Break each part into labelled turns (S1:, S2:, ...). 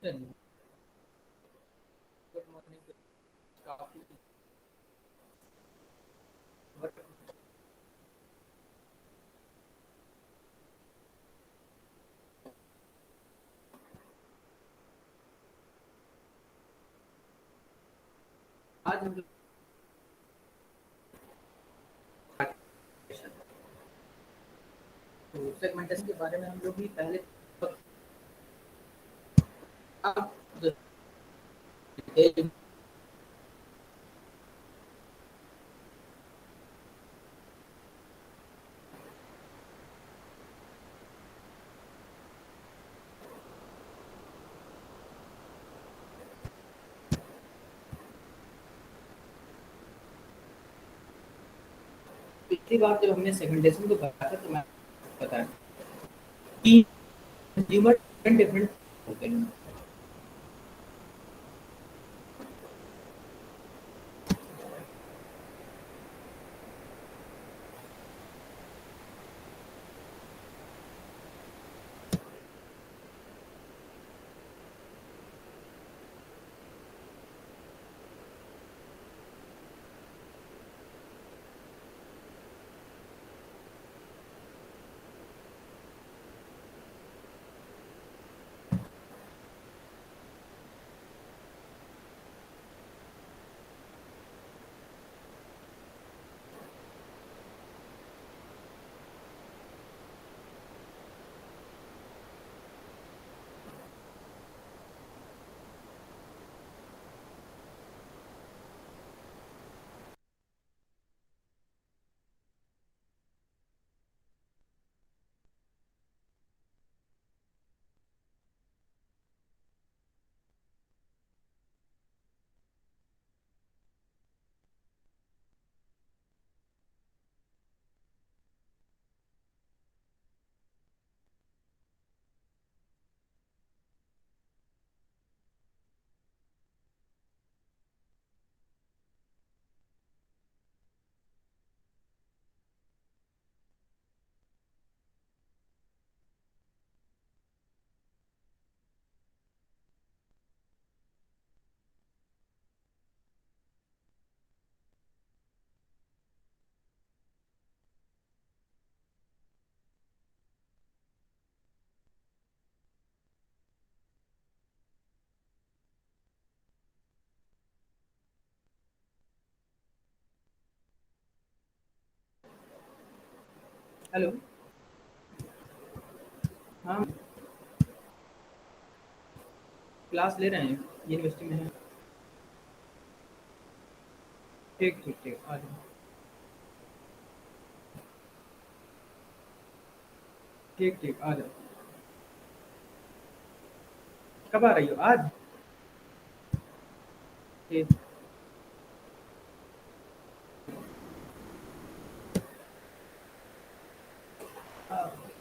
S1: चलिए, good morning. काफ़ी but आज हम लोग तो सेगमेंटेशन के बारे में हम लोग भी पहले आप जो थे, पिछली बार जब हमने सेगमेंटेशन को कहा था तो मैं बताया कि कंज्यूमर डिफरेंट डिफरेंट होते हैं। हेलो। हाँ, क्लास ले रहे हैं, यूनिवर्सिटी में है। ठीक ठीक ठीक, आ जाओ। ठीक ठीक, आ जाओ। कब आ रही हो आज? ठीक।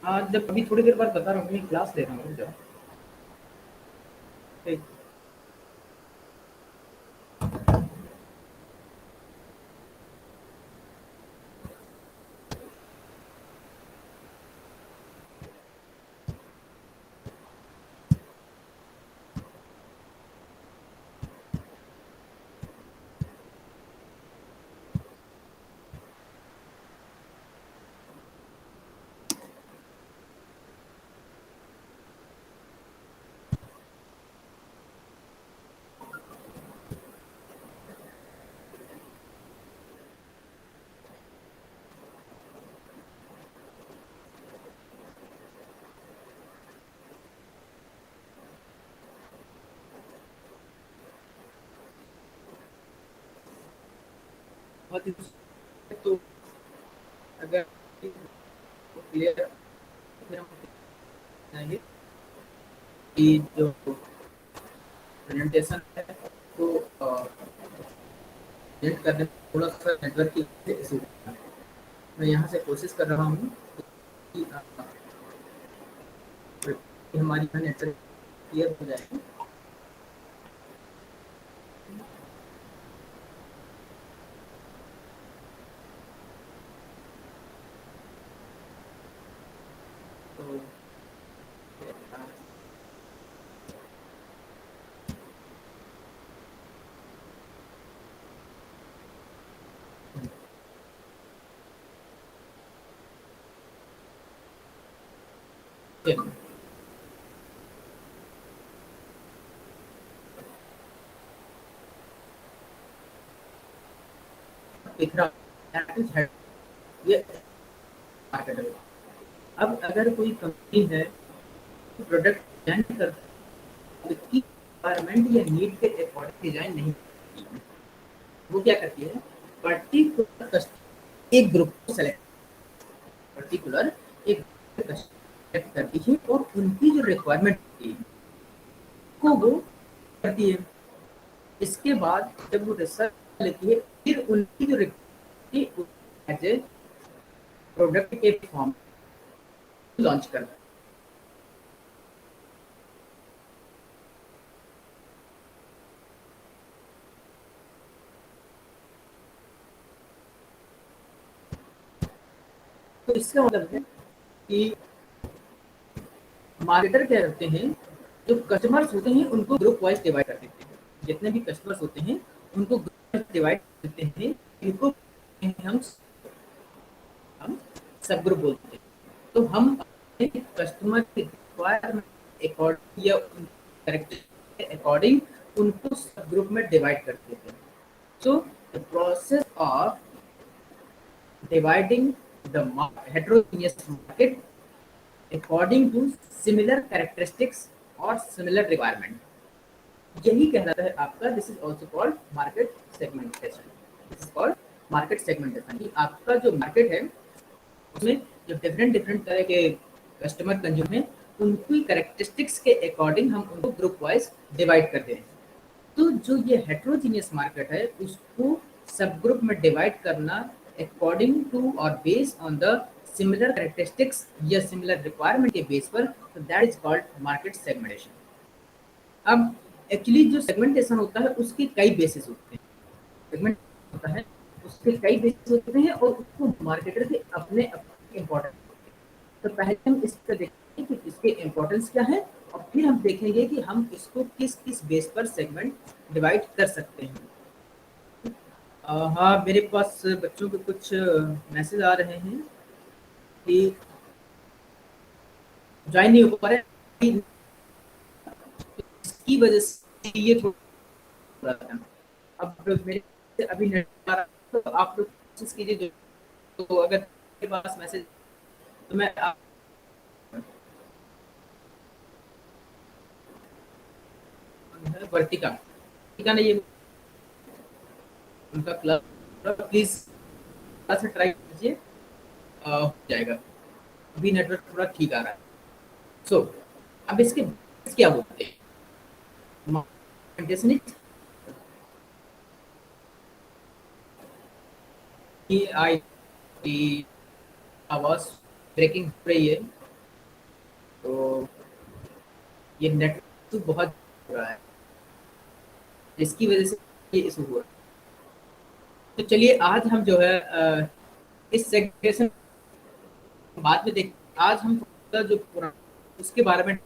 S1: आज जब अभी थोड़ी देर बाद बता रहा हूँ अपनी क्लास ले रहा हूँ, रुक जाओ। ठीक। बहुत ही तो अगर क्लियर फिर हम जाएंगे कि जो प्रेजेंटेशन है तो एडिट करने में थोड़ा सा नेटवर्क की इशू। मैं यहाँ से कोशिश कर रहा हूँ कि हमारी नेटवर्क क्लियर हो जाए। तो दिख रहा है, ये मार्केट है। अब अगर कोई कंपनी है प्रोडक्ट डिजाइन करता है, उसकी रिक्वायरमेंट या नीड के अकॉर्डिंग डिजाइन नहीं करती है। वो क्या करती है, पर्टिकुलर एक ग्रुप को सेलेक्ट, पर्टिकुलर एक सेलेक्ट करती है और उनकी जो रिक्वायरमेंट होती है को वो करती है। इसके बाद जब वो रिसर्च लेती है, फिर उनकी जो रिक्वायरमेंट एज ए प्रोडक्ट के फॉर्म लॉन्च करता है। तो इसका मतलब है कि मार्केटर क्या करते हैं, जो कस्टमर्स होते हैं उनको ग्रुप वाइज डिवाइड कर देते हैं। जितने भी कस्टमर्स होते हैं उनको ग्रुप डिवाइड कर देते हैं। इनको हम सब ग्रुप बोलते हैं। तो हम अपने कस्टमर के रिक्वायरमेंट अकॉर्डिंग या कैरेक्टर के अकॉर्डिंग उनको सब ग्रुप में डिवाइड कर देते हैं। So the process of dividing the heterogeneous market according to similar characteristics or similar requirement, यही कहलाता है आपका, this is also called market segmentation. This is called market segmentation. आपका जो मार्केट है उसमें जो डिफरेंट डिफरेंट तरह के कस्टमर कंज्यूमर हैं, उनकी करेक्टरिस्टिक्स के अकॉर्डिंग हम उनको ग्रुप वाइज डिवाइड करते हैं। तो जो ये हेट्रोजीनियस मार्केट है उसको सब ग्रुप में डिवाइड करना अकॉर्डिंग टू और based on the similar characteristics या सिमिलर रिक्वायरमेंट के बेस पर, तो that is called market segmentation. अब एक्चुअली जो सेगमेंटेशन होता है उसके कई बेसिस होते हैं। सेगमेंट होता है उसके कई बेसिस होते हैं और उसको मार्केटर के अपने अपने इम्पोर्टेंट होते हैं। तो पहले हम इसका देखेंगे कि इसके इम्पोर्टेंस क्या है और फिर हम देखेंगे कि हम इसको किस किस बेस पर सेगमेंट डिवाइड कर सकते हैं। हाँ, मेरे पास बच्चों के कुछ मैसेज आ रहे हैं कि ज्वाइन नहीं हो पा रहे, इसकी वजह से ये थोड़ा था। अब मेरे अभी नेट आ रहा है, तो आप लोग कोशिश कीजिए। तो अगर आपके पास मैसेज, तो मैं वर्तिका, वर्तिका ने ये उनका क्लब, प्लीज से ट्राई कीजिए, हो जाएगा। अभी नेटवर्क थोड़ा ठीक आ रहा है। सो अब इसके क्या बोलते हैं, आई की आवाज ब्रेकिंग हो रही है, तो ये नेटवर्क तो बहुत हो रहा है, जिसकी वजह से ये इशू हुआ। तो चलिए आज हम जो है इस सेगमेंटेशन बाद में देख, आज हम थोड़ा जो पुराना उसके बारे में,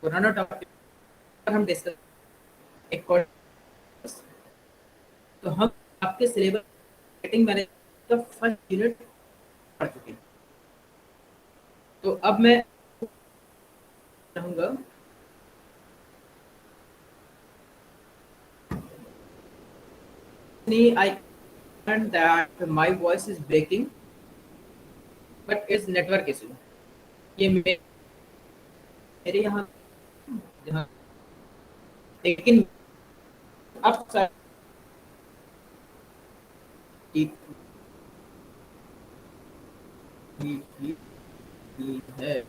S1: पुराना टॉपिक पर हम डिस्कस, तो हम आपके सिलेबस मार्केटिंग मैनेजमेंट का फर्स्ट यूनिट पढ़ चुके हैं। तो अब मैं चाहूंगा, I learned that my voice is breaking, but it's network issue। ये मेरे यहाँ जहाँ, लेकिन अब ठीक ठीक ठीक ठीक है।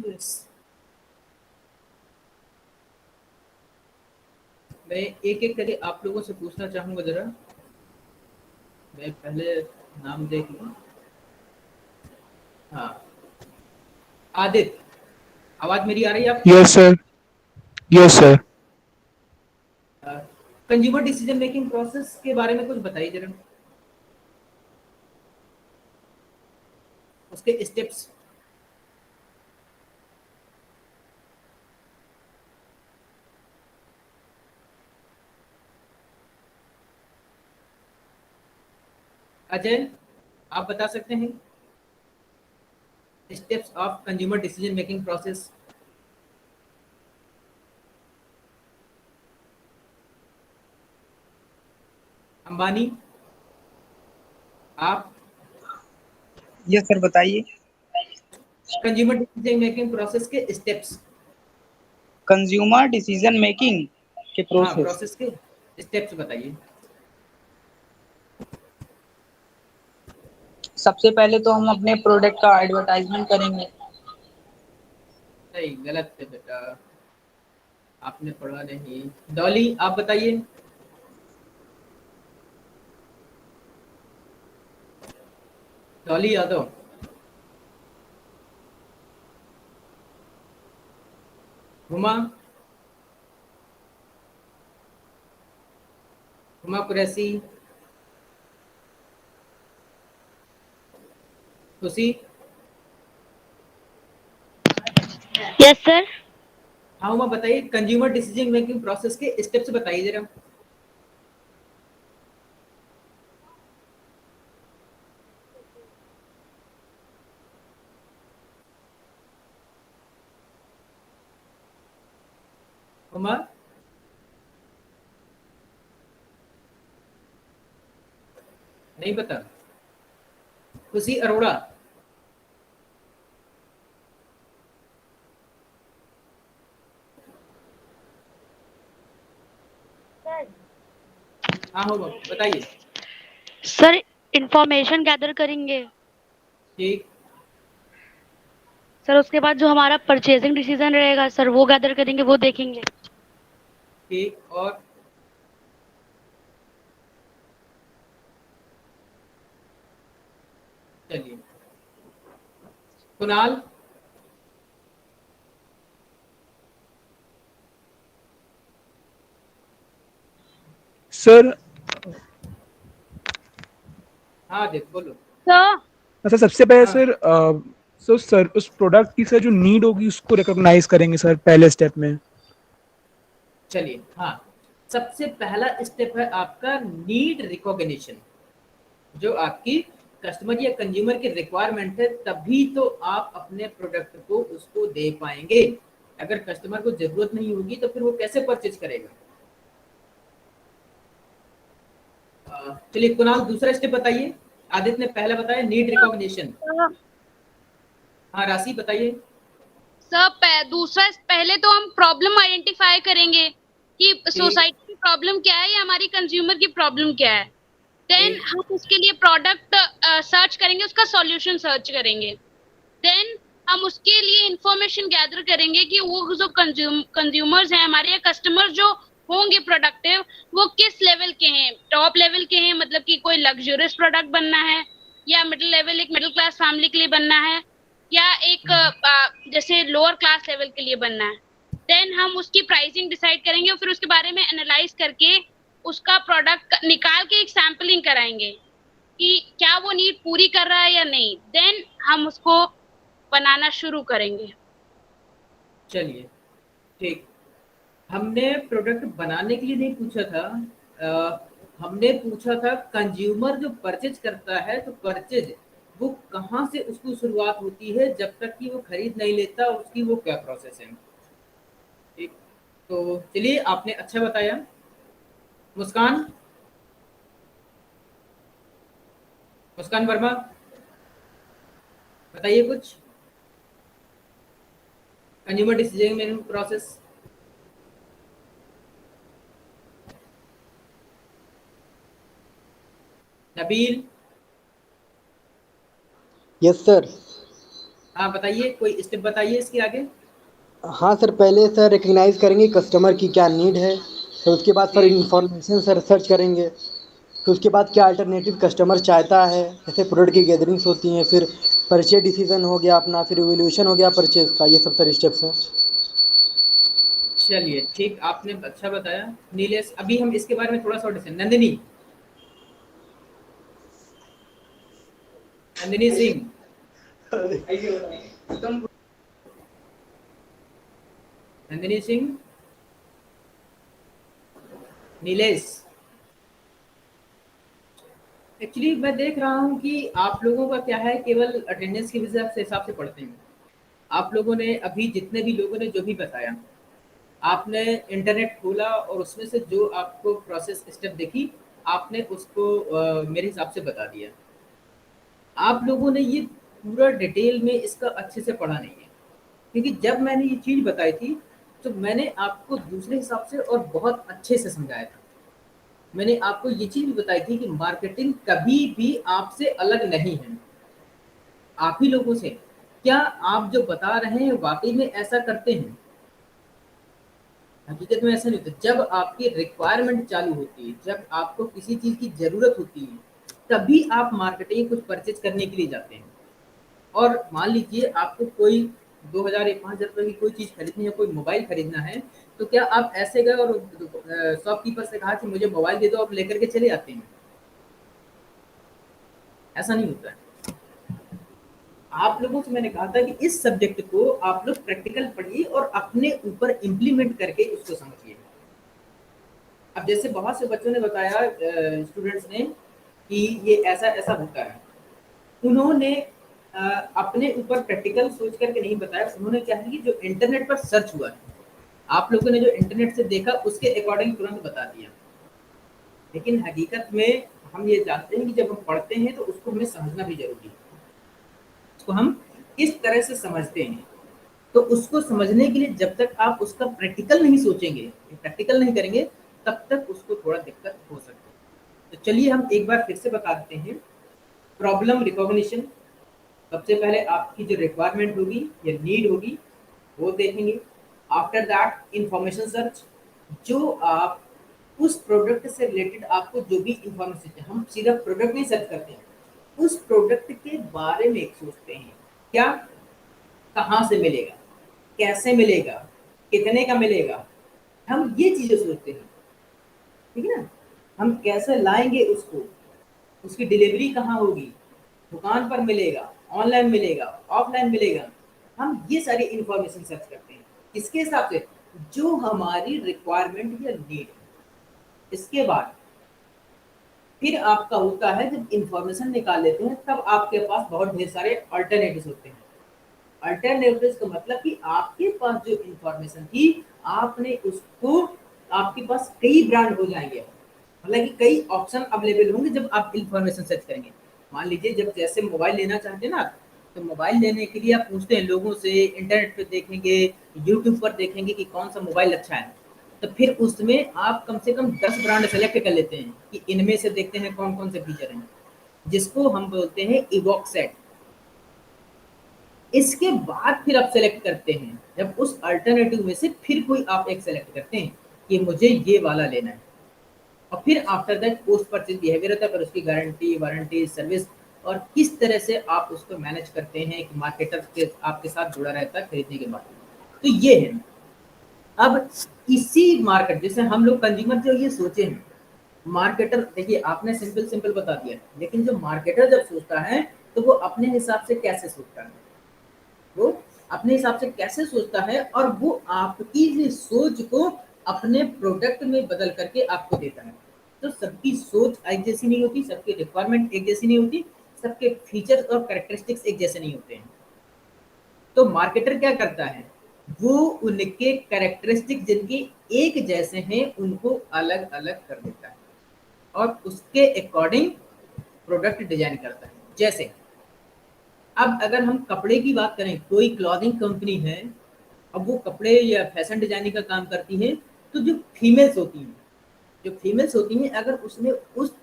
S1: Yes. मैं एक एक करके आप लोगों से पूछना चाहूंगा जरा। मैं पहले नाम देख लूं। हाँ, आदित्य, आवाज मेरी आ रही है आपको?
S2: Yes sir. Yes sir.
S1: Consumer decision making process के बारे में कुछ बताइए जरा, उसके स्टेप्स। अजय, आप बता सकते हैं steps of consumer decision making process? Ambani, आप?
S3: यस सर, बताइए।
S1: कंज्यूमर डिसीजन मेकिंग प्रोसेस के स्टेप्स।
S3: कंज्यूमर डिसीजन मेकिंग के
S1: हाँ,
S3: प्रोसेस।
S1: प्रोसेस के स्टेप्स बताइए।
S3: सबसे पहले तो हम अपने प्रोडक्ट का एडवर्टाइजमेंट करेंगे।
S1: नहीं, गलत है बेटा, आपने पढ़ा नहीं। डॉली, आप बताइए। डॉली यादव, हुमा, हुमा कुरैशी, खुशी।
S4: Yes sir.
S1: हाँ हुमा, बताइए कंज्यूमर डिसीजन मेकिंग प्रोसेस के स्टेप्स बताइए जरा। हुमा, नहीं पता। खुशी अरोड़ा, हाँ हुमा बताइए।
S4: सर, इंफॉर्मेशन गैदर करेंगे।
S1: ठीक।
S4: सर उसके बाद जो हमारा परचेजिंग डिसीजन रहेगा सर वो गैदर करेंगे, वो देखेंगे।
S1: ठीक, और? चलिए, कुणाल।
S2: सर
S1: हाँ देख बोलो।
S4: सर
S2: अच्छा, सबसे पहले
S1: हाँ
S2: सर सर उस प्रोडक्ट की सर जो नीड होगी उसको रिकॉग्नाइज करेंगे सर पहले स्टेप में।
S1: चलिए, हाँ, सबसे पहला स्टेप है आपका नीड रिकॉग्निशन। जो आपकी कस्टमर या कंज्यूमर की रिक्वायरमेंट है, तभी तो आप अपने प्रोडक्ट को उसको दे पाएंगे। अगर कस्टमर को जरूरत नहीं होगी तो फिर वो कैसे परचेज करेगा? चलिए कुणाल, दूसरा स्टेप बताइए। आदित्य ने पहला बताया नीड रिकॉग्निशन। हाँ, राशि बताइए।
S5: सर दूसरा, पहले तो हम प्रॉब्लम आइडेंटिफाई करेंगे कि
S1: ठीक।
S5: सोसाइटी की प्रॉब्लम क्या है या हमारी कंज्यूमर की प्रॉब्लम क्या है। देन
S1: ठीक।
S5: हम उसके लिए प्रोडक्ट सर्च करेंगे, उसका सॉल्यूशन सर्च करेंगे। देन हम उसके लिए इंफॉर्मेशन गैदर करेंगे कि वो जो कंज्यूमर्स हैं हमारे या कस्टमर जो होंगे प्रोडक्टिव, वो किस लेवल के हैं। टॉप लेवल के हैं, मतलब कि कोई लग्जरियस प्रोडक्ट बनना है, या मिडिल लेवल, एक मिडिल क्लास फैमिली के लिए बनना है, या एक जैसे लोअर क्लास लेवल के लिए बनना है। देन हम उसकी प्राइसिंग डिसाइड करेंगे और फिर उसके बारे में एनालाइज करके उसका प्रोडक्ट निकाल के एक सैम्पलिंग कराएंगे कि क्या वो नीड पूरी कर रहा है या नहीं। देन हम उसको बनाना शुरू करेंगे।
S1: चलिए, ठीक। हमने प्रोडक्ट बनाने के लिए नहीं पूछा था। हमने पूछा था कंज्यूमर जो परचेज करता है, तो परचेज वो कहाँ से उसको शुरुआत होती है, जब तक कि वो खरीद नहीं लेता, उसकी वो क्या प्रोसेस है। ठीक। तो चलिए, आपने अच्छा बताया। मुस्कान, मुस्कान वर्मा, बताइए कुछ consumer decision making process. Nabeel.
S6: Yes sir.
S1: हाँ बताइए, कोई स्टेप बताइए इसके आगे।
S6: हाँ सर, पहले सर रिकग्नाइज करेंगे कस्टमर की क्या नीड है, फिर उसके बाद सर
S1: ठीक।
S6: इंफॉर्मेशन सर सर्च करेंगे, फिर उसके बाद क्या अल्टरनेटिव कस्टमर चाहता है, जैसे प्रोडक्ट की गैदरिंग्स होती हैं, फिर परचेज डिसीजन हो गया अपना, फिर इवोल्यूशन हो गया परचेज का, ये सब सर स्टेप्स हैं।
S1: चलिए ठीक, आपने अच्छा बताया। नीलेश, अभी हम इसके बारे में थोड़ा सा डिस्कस। नंदिनी, नंदिनी सिंह, नंदिनी सिंह, नीलेश, एक्चुअली मैं देख रहा हूँ कि आप लोगों का क्या है, केवल अटेंडेंस के हिसाब से पढ़ते हैं। आप लोगों ने अभी जितने भी लोगों ने जो भी बताया, आपने इंटरनेट खोला और उसमें से जो आपको प्रोसेस स्टेप देखी, आपने उसको मेरे हिसाब से बता दिया। आप लोगों ने ये पूरा डिटेल में इसका अच्छे से पढ़ा नहीं है, क्योंकि जब मैंने ये चीज़ बताई थी तो मैंने आपको दूसरे हिसाब से और बहुत अच्छे से समझाया था। मैंने आपको ये चीज़ भी बताई थी कि मार्केटिंग कभी भी आपसे अलग नहीं है, आप ही लोगों से। क्या आप जो बता रहे हैं वाकई में ऐसा करते हैं? हकीकत में ऐसा नहीं होता। जब आपकी रिक्वायरमेंट चालू होती है, जब आपको किसी चीज़ की ज़रूरत होती है, तभी आप मार्केटिंग कुछ परचेज करने के लिए जाते हैं। और मान लीजिए आपको कोई 2000 या 5000 रुपये की कोई चीज़ खरीदनी है, कोई मोबाइल खरीदना है, तो क्या आप ऐसे गए और शॉपकीपर से कहा कि मुझे मोबाइल दे दो, आप लेकर के चले आते हैं? ऐसा नहीं होता है। आप लोगों से मैंने कहा था कि इस सब्जेक्ट को आप लोग प्रैक्टिकल पढ़िए और अपने ऊपर इम्प्लीमेंट करके उसको समझिए। अब जैसे बहुत से बच्चों ने बताया, स्टूडेंट्स ने, कि ये ऐसा ऐसा होता है। उन्होंने अपने ऊपर प्रैक्टिकल सोच करके नहीं बताया। उन्होंने क्या है कि जो इंटरनेट पर सर्च हुआ है, आप लोगों ने जो इंटरनेट से देखा उसके अकॉर्डिंग तुरंत बता दिया। लेकिन हकीकत में हम ये जानते हैं कि जब हम पढ़ते हैं तो उसको हमें समझना भी जरूरी है। उसको हम किस तरह से समझते हैं, तो उसको समझने के लिए जब तक आप उसका प्रैक्टिकल नहीं सोचेंगे, प्रैक्टिकल नहीं करेंगे, तब तक उसको थोड़ा दिक्कत हो सकती है। तो चलिए हम एक बार फिर से बता देते हैं। प्रॉब्लम रिकॉग्निशन, सबसे पहले आपकी जो रिक्वायरमेंट होगी या नीड होगी वो देखेंगे। आफ्टर दैट इंफॉर्मेशन सर्च, जो आप उस प्रोडक्ट से रिलेटेड आपको जो भी इंफॉर्मेशन चाहिए, हम सीधा प्रोडक्ट नहीं सर्च करते हैं, उस प्रोडक्ट के बारे में सोचते हैं। क्या, कहाँ से मिलेगा, कैसे मिलेगा, कितने का मिलेगा, हम ये चीज़ें सोचते हैं। ठीक है ना? हम कैसे लाएंगे उसको, उसकी डिलीवरी कहाँ होगी, दुकान पर मिलेगा, ऑनलाइन मिलेगा, ऑफलाइन मिलेगा, हम ये सारी इंफॉर्मेशन सर्च करते हैं। किसके हिसाब से? जो हमारी रिक्वायरमेंट या नीड है। इसके बाद फिर आपका होता है, जब इंफॉर्मेशन निकाल लेते हैं तब आपके पास बहुत ढेर सारे अल्टरनेटिव्स होते हैं। अल्टरनेटिव्स का मतलब कि आपके पास जो इंफॉर्मेशन थी, आपने उसको, आपके पास कई ब्रांड हो जाएंगे, मतलब कि कई ऑप्शन अवेलेबल होंगे जब आप इंफॉर्मेशन सर्च करेंगे। मान लीजिए जब जैसे मोबाइल लेना चाहते हैं ना, तो मोबाइल लेने के लिए आप पूछते हैं लोगों से, इंटरनेट पे देखेंगे, यूट्यूब पर देखेंगे कि कौन सा मोबाइल अच्छा है, तो फिर उसमें आप कम से कम 10 ब्रांड सेलेक्ट कर लेते हैं कि इनमें से देखते हैं कौन कौन से फीचर हैं, जिसको हम बोलते हैं इवॉक सेट। इसके बाद फिर आप सेलेक्ट करते हैं, जब उस अल्टरनेटिव में से फिर कोई आप एक सेलेक्ट करते हैं कि मुझे ये वाला लेना है, और फिर after that post purchase behaviour होता है, पर उसकी गारंटी, वारंटी, सर्विस, और किस तरह से आप उसको मैनेज करते हैं कि मार्केटर के आपके साथ जुड़ा रहता है खरीदने के बाद। तो ये है। अब इसी मार्केट, जैसे हम लोग कंज्यूमर जो ये सोचे हैं, मार्केटर, देखिए आपने सिंपल सिंपल बता दिया, लेकिन जो मार्केटर जब सोचता है तो वो अपने हिसाब से कैसे सोचता है, वो अपने हिसाब से कैसे सोचता है, और वो आपकी सोच को अपने प्रोडक्ट में बदल करके आपको देता है। तो सबकी सोच एक जैसी नहीं होती, सबकी रिक्वायरमेंट एक जैसी नहीं होती, सबके फीचर्स और कैरेक्टरिस्टिक्स एक जैसे नहीं होते हैं। तो मार्केटर क्या करता है, वो उनके कैरेक्टरिस्टिक जिनके एक जैसे हैं उनको अलग अलग कर देता है और उसके अकॉर्डिंग प्रोडक्ट डिजाइन करता है। जैसे अब अगर हम कपड़े की बात करें, कोई क्लॉथिंग कंपनी है, अब वो कपड़े या फैशन डिजाइनिंग का काम करती है, तो जो फीमेल्स होती हैं, अगर उसने उस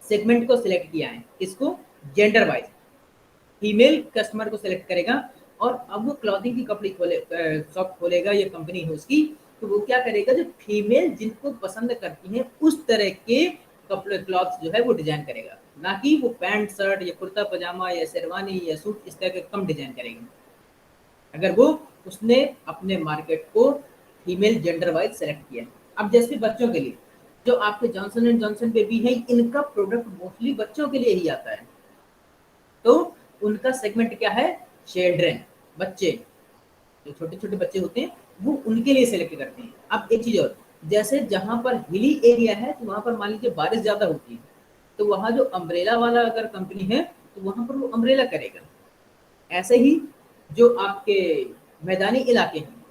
S1: सेगमेंट को सिलेक्ट किया है, इसको जेंडर वाइज फीमेल कस्टमर को सिलेक्ट करेगा और अब वो क्लॉथिंग की कपड़े शॉप खोलेगा, ये कंपनी है उसकी, तो वो क्या करेगा, जो फीमेल जिनको पसंद करती हैं उस तरह के कपड़े क्लॉथ्स जो है वो डिजाइन करेगा, ना कि वो पैंट शर्ट या कुर्ता पजामा या शेरवानी या सूट इस तरह के कम डिजाइन करेगा। अगर वो उसने अपने मार्केट को फीमेल जेंडर वाइज सेलेक्ट किया। अब जैसे बच्चों के लिए जो आपके जॉनसन एंड जॉनसन बेबी है, इनका प्रोडक्ट मोस्टली बच्चों के लिए ही आता है, तो उनका सेगमेंट क्या है, चिल्ड्रन, बच्चे, जो छोटे छोटे बच्चे होते हैं वो उनके लिए सेलेक्ट करते हैं। अब एक चीज और, जैसे जहां पर हिली एरिया है तो वहां पर मान लीजिए बारिश ज्यादा होती है, तो वहां जो अम्ब्रेला वाला अगर कंपनी है तो वहां पर वो अम्ब्रेला करेगा। ऐसे ही जो आपके मैदानी इलाके हैं,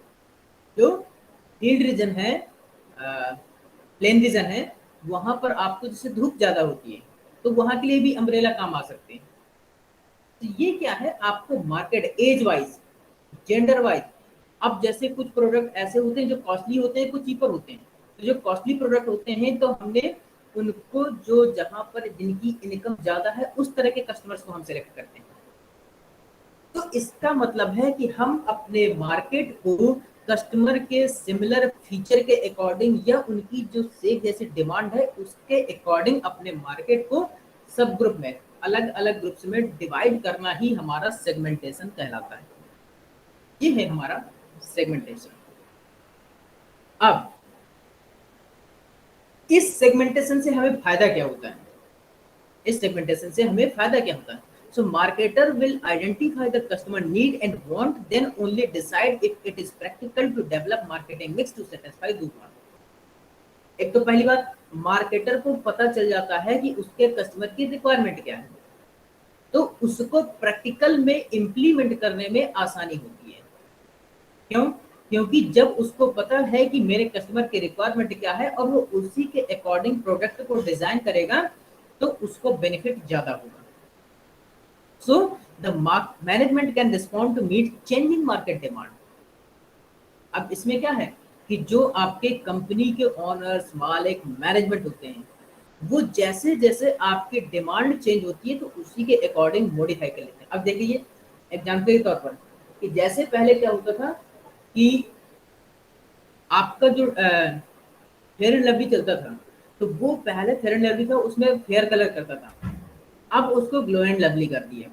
S1: जो फील्ड रीजन है, प्लेन रीजन है, वहां पर आपको जैसे धूप ज्यादा होती है तो वहां के लिए भी अम्ब्रेला काम आ सकते हैं। तो ये क्या है, आपको market age wise, gender wise, अब जैसे कुछ प्रोडक्ट ऐसे होते हैं जो कॉस्टली होते हैं, कुछ चीपर होते हैं, तो जो कॉस्टली प्रोडक्ट होते हैं तो हमने उनको, जो जहां पर जिनकी इनकम ज्यादा है उस तरह के कस्टमर्स को हम सेलेक्ट करते हैं। तो इसका मतलब है कि हम अपने मार्केट को कस्टमर के सिमिलर फीचर के अकॉर्डिंग या उनकी जो सेल जैसी डिमांड है उसके अकॉर्डिंग अपने मार्केट को सब ग्रुप में, अलग अलग ग्रुप्स में डिवाइड करना ही हमारा सेगमेंटेशन कहलाता है। ये है हमारा सेगमेंटेशन। अब इस सेगमेंटेशन से हमें फायदा क्या होता है, इस सेगमेंटेशन से हमें फायदा क्या होता है? So marketer will identify the customer need and want, then only decide if it is practical to develop marketing mix to satisfy those wants. एक तो पहली बात, मार्केटर को पता चल जाता है कि उसके कस्टमर की रिक्वायरमेंट क्या है, तो उसको प्रैक्टिकल में इम्प्लीमेंट करने में आसानी होती है। क्यों? क्योंकि जब उसको पता है कि मेरे कस्टमर की रिक्वायरमेंट क्या है और वो उसी के अकॉर्डिंग प्रोडक्ट को डिजाइन करेगा तो उसको बेनिफिट ज्यादा होगा। So the management can respond to meet changing market demand. अब इसमें क्या है कि जो आपके कंपनी के ओनर्स, मालिक, मैनेजमेंट होते हैं, वो जैसे जैसे आपकी डिमांड चेंज होती है तो उसी के अकॉर्डिंग मॉडिफाई कर लेते हैं। अब देखिए एग्जाम्पल के तौर पर कि जैसे पहले क्या होता था कि आपका जो फेयर एंड लवली चलता था, तो वो पहले फेयर एंड लवली था, उसमें फेयर कलर करता था, अब उसको ग्लो एंड लवली कर दिया।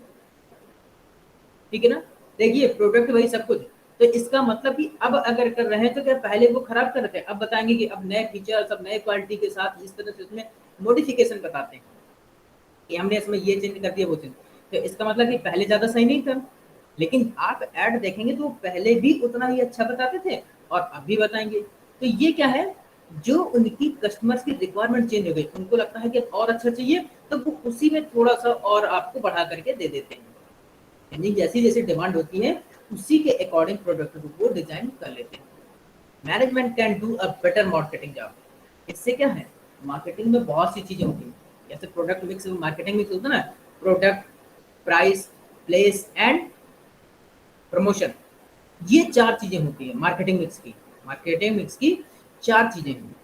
S1: ठीक है ना? देखिए प्रोडक्ट वही सब कुछ, तो इसका मतलब कि अब अगर कर रहे हैं तो क्या पहले वो खराब कर रहे थे, अब बताएंगे कि अब नए फीचर, सब नए क्वालिटी के साथ इस तरह से उसमें मॉडिफिकेशन बताते हैं कि हमने इसमें ये चेंज कर दिया, वो चेंज, तो इसका मतलब कि पहले ज्यादा सही नहीं था। लेकिन आप ऐड देखेंगे तो पहले भी उतना ही अच्छा बताते थे और अब भी बताएंगे। तो ये क्या है, जो उनकी कस्टमर्स की रिक्वायरमेंट चेंज हो गई, उनको लगता है कि और अच्छा चाहिए तो वो उसी में थोड़ा सा और आपको बढ़ा करके दे देते हैं। यानी जैसी जैसी डिमांड होती है उसी के अकॉर्डिंग प्रोडक्ट को डिजाइन कर लेते हैं। Management can do a better marketing job. इससे क्या है, मार्केटिंग में बहुत सी चीजें होती हैं, जैसे प्रोडक्ट मिक्स, मार्केटिंग मिक्स होता है ना, product, price, place and promotion, ये 4 चीजें होती है मार्केटिंग मिक्स की। मार्केटिंग मिक्स की 4 चीजें हैं,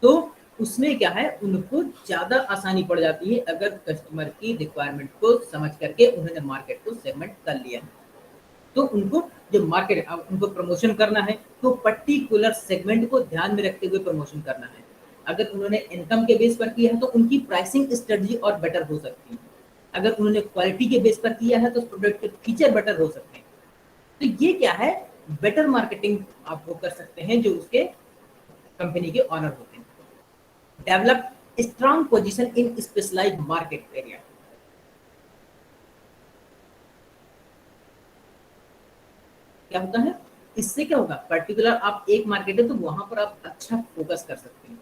S1: तो उसमें क्या है, उनको ज्यादा आसानी पड़ जाती है अगर कस्टमर की रिक्वायरमेंट को समझ करके उन्होंने मार्केट को सेगमेंट कर लिया। तो उनको जो मार्केट, अब उनको प्रमोशन करना है तो पर्टिकुलर सेगमेंट को ध्यान में रखते हुए प्रमोशन करना है। अगर उन्होंने इनकम के बेस पर किया है तो उनकी प्राइसिंग स्ट्रेटजी और बेटर हो सकती है। अगर उन्होंने क्वालिटी के बेस पर किया है तो प्रोडक्ट के फीचर बेटर हो सकते हैं। तो ये क्या है, बेटर मार्केटिंग आप वो कर सकते हैं जो उसके कंपनी के ऑनर होते हैं। Develop strong position in specialised market area. क्या होता है, इससे क्या होगा, पर्टिकुलर आप एक मार्केट है तो वहां पर आप अच्छा फोकस कर सकते हैं,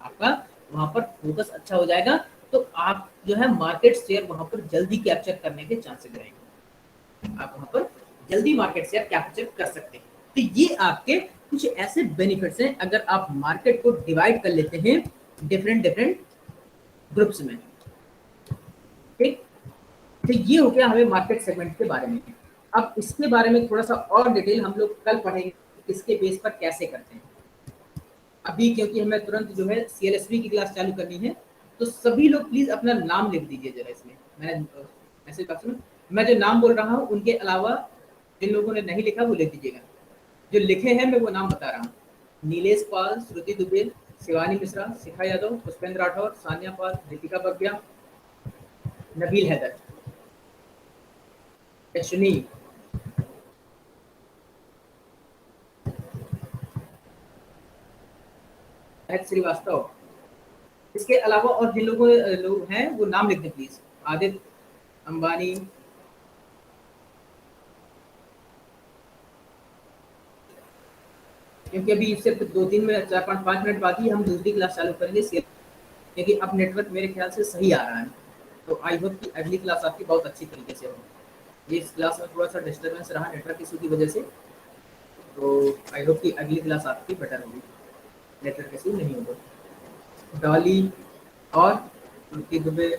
S1: आपका वहां पर फोकस अच्छा हो जाएगा तो आप जो है मार्केट शेयर वहां पर जल्दी कैप्चर करने के चांसेस रहेंगे, आप वहां पर जल्दी मार्केट शेयर कैप्चर कर सकते हैं। तो ये आपके कुछ ऐसे बेनिफिट्स हैं अगर आप मार्केट को डिवाइड कर लेते हैं डिफरेंट ग्रुप्स में। ठीक, तो ये हो गया हमें मार्केट सेगमेंट के बारे में। अब इसके बारे में थोड़ा सा और डिटेल हम लोग कल पढ़ेंगे, किसके बेस पर कैसे करते हैं। अभी क्योंकि हमें तुरंत जो है CLSV की क्लास चालू करनी है, तो सभी लोग प्लीज अपना नाम लिख दीजिए जरा इसमें। मैं ऐसे मैं जो नाम बोल रहा हूँ उनके अलावा जिन लोगों ने नहीं लिखा वो लिख दीजिएगा। जो लिखे हैं मैं वो नाम बता रहा हूँ। नीलेश पाल, श्रुति दुबे, शिवानी मिश्रा, शिखा यादव, पुष्पेंद्र राठौर, सानिया पाल, दीपिका बग्या, नबील हैदर, यशनी, श्रीवास्तव। इसके अलावा और जिन लोगों लोग हैं वो नाम लिख दें प्लीज। आदित्य अंबानी, क्योंकि अभी सिर्फ 2-3 मिनट 4-5 मिनट बाद ही हम दूसरी क्लास चालू करेंगे, क्योंकि अब नेटवर्क मेरे ख्याल से सही आ रहा है। तो आई होप कि अगली क्लास आपकी बहुत अच्छी तरीके से हो। ये इस क्लास में थोड़ा सा डिस्टर्बेंस रहा नेटवर्क इशू की वजह से, तो आई होप कि अगली क्लास आपकी बेटर होगी, नेटवर्क इशू नहीं होगा। डॉली और श्रुति दुबे,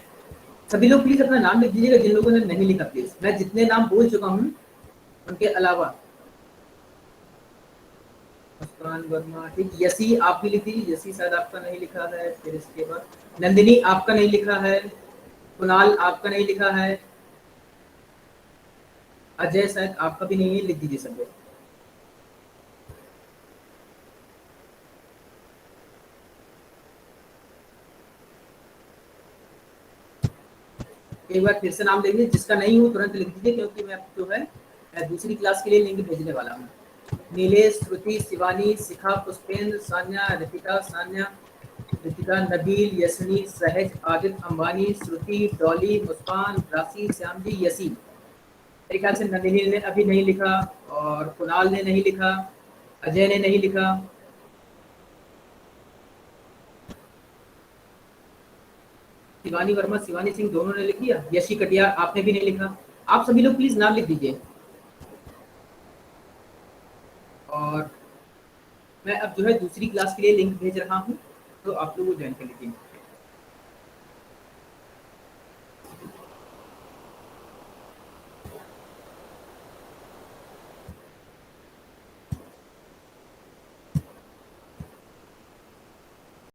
S1: सभी लोग प्लीज अपना नाम लिख दीजिएगा जिन लोगों ने नहीं लिखा प्लीज। मैं जितने नाम बोल चुका हूँ उनके अलावा। मुस्कान वर्मा, ठीक। यसी आप भी लिख दीजिए, यसी शायद आपका नहीं लिखा है। फिर इसके बाद नंदिनी आपका नहीं लिखा है, कुणाल आपका नहीं लिखा है, अजय शायद आपका भी नहीं है, लिख दीजिए सब लोग। एक बार फिर से नाम लिख लीजिए, जिसका नहीं हो तुरंत लिख दीजिए, क्योंकि मैं जो है दूसरी क्लास के लिए लिंक भेजने वाला हूँ। नीलेश, श्रुति, शिवानी, शिखा, पुष्पेंद्र, सान्या, रितिका, नबील, यशनी, सहज, आदित्य अंबानी, श्रुति, डॉली, मुस्कान, राशि, श्याम जी, यसी। मेरे ख्याल से नंदिनी ने अभी नहीं लिखा, और कुणाल ने नहीं लिखा, अजय ने नहीं लिखा, शिवानी वर्मा, शिवानी सिंह दोनों ने लिख लिया, यशी कटियार आपने भी नहीं लिखा। आप सभी लोग प्लीज नाम लिख दीजिए। और मैं अब जो है दूसरी क्लास के लिए लिंक भेज रहा हूँ, तो आप लोग वो ज्वाइन कर लीजिए।